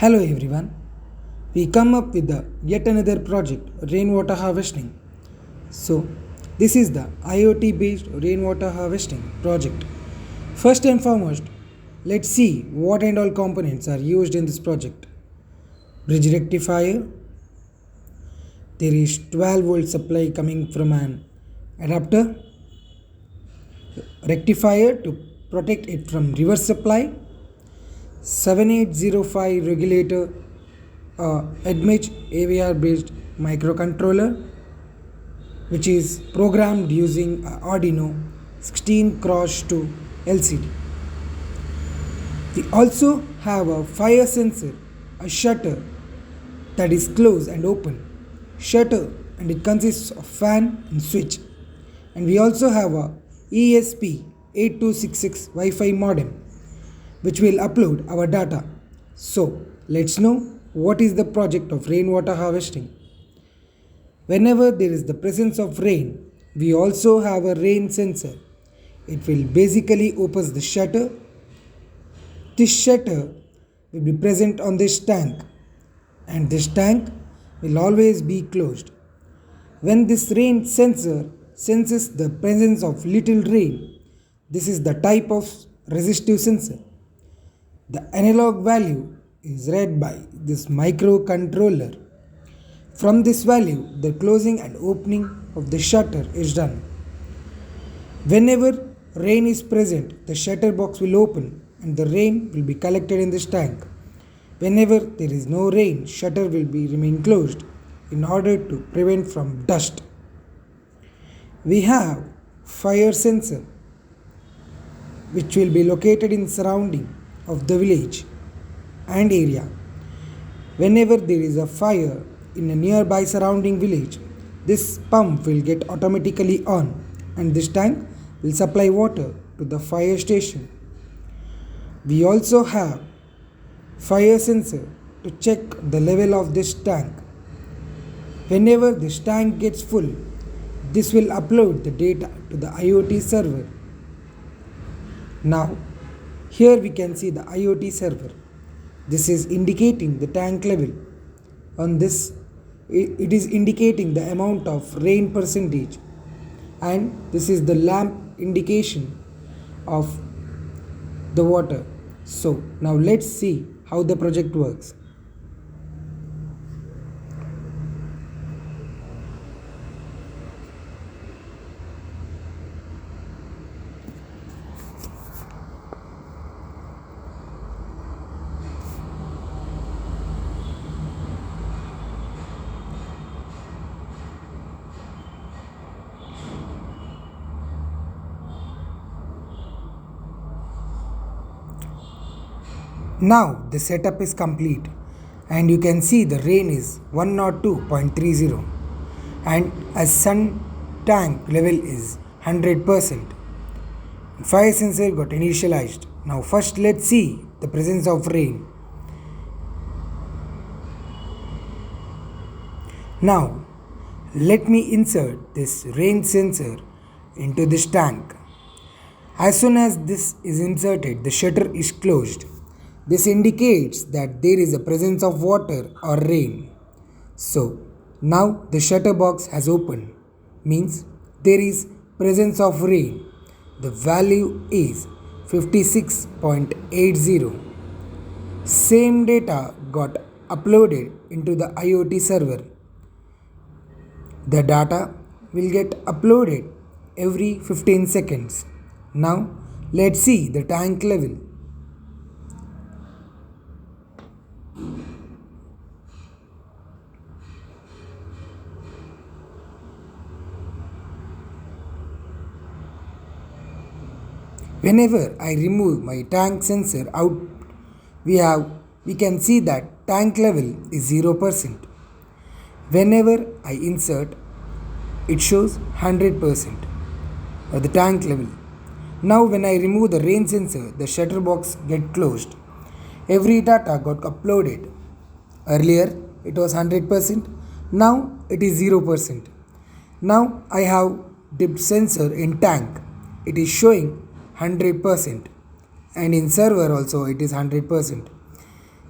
Hello everyone. We come up with the yet another project, rainwater harvesting. So, this is the IoT based rainwater harvesting project. First and foremost, let's see what and all components are used in this project. Bridge rectifier, there is 12-volt supply coming from an adapter, rectifier to protect it from reverse supply, 7805 regulator, Edmage AVR based microcontroller which is programmed using Arduino 16 cross 2 LCD. We also have a fire sensor, a shutter that is closed and open, shutter, and it consists of fan and switch. And we also have a ESP8266 Wi-Fi modem which will upload our data. So let's know what is the project of rainwater harvesting. Whenever there is the presence of rain, we also have a rain sensor. It will basically open the shutter. This shutter will be present on this tank, and this tank will always be closed. When this rain sensor senses the presence of little rain, this is the type of resistive sensor. The analog value is read by this microcontroller. From this value, the closing and opening of the shutter is done. Whenever rain is present, the shutter box will open and the rain will be collected in this tank. Whenever there is no rain, shutter will be remain closed in order to prevent from dust. We have fire sensor which will be located in surrounding of the village and area. Whenever there is a fire in a nearby surrounding village, this pump will get automatically on and this tank will supply water to the fire station. We also have fire sensor to check the level of this tank. Whenever this tank gets full, this will upload the data to the IoT server. Now, here we can see the IoT server. This is indicating the tank level. On this, it is indicating the amount of rain percentage, and this is the lamp indication of the water. So now let's see how the project works. Now the setup is complete and you can see the rain is 102.30 and as sun tank level is 100%. Fire sensor got initialized. Now first let's see the presence of rain. Now let me insert this rain sensor into this tank. As soon as this is inserted, the shutter is closed. This indicates that there is a presence of water or rain. So now the shutter box has opened, means there is presence of rain. The value is 56.80. Same data got uploaded into the IoT server. The data will get uploaded every 15 seconds. Now let's see the tank level. Whenever I remove my tank sensor out, we can see that tank level is 0%. Whenever I insert, it shows 100% of the tank level. Now when I remove the rain sensor, the shutter box get closed. Every data got uploaded. Earlier it was 100%, now it is 0%. Now I have dipped sensor in tank. It is showing 100%, and in server also it is 100%.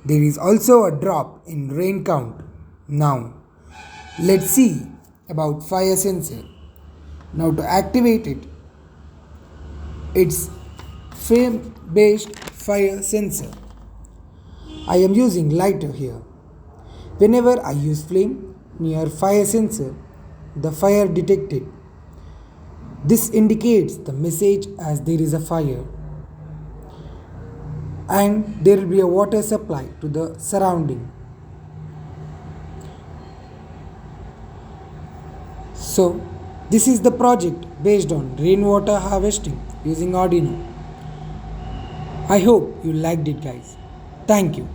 There is also a drop in rain count. Now, let's see about fire sensor. Now to activate it, it's flame based fire sensor. I am using lighter here. Whenever I use flame near fire sensor, the fire detected. This indicates the message as there is a fire, and there will be a water supply to the surrounding. So this is the project based on rainwater harvesting using Arduino. I hope you liked it, guys. Thank you.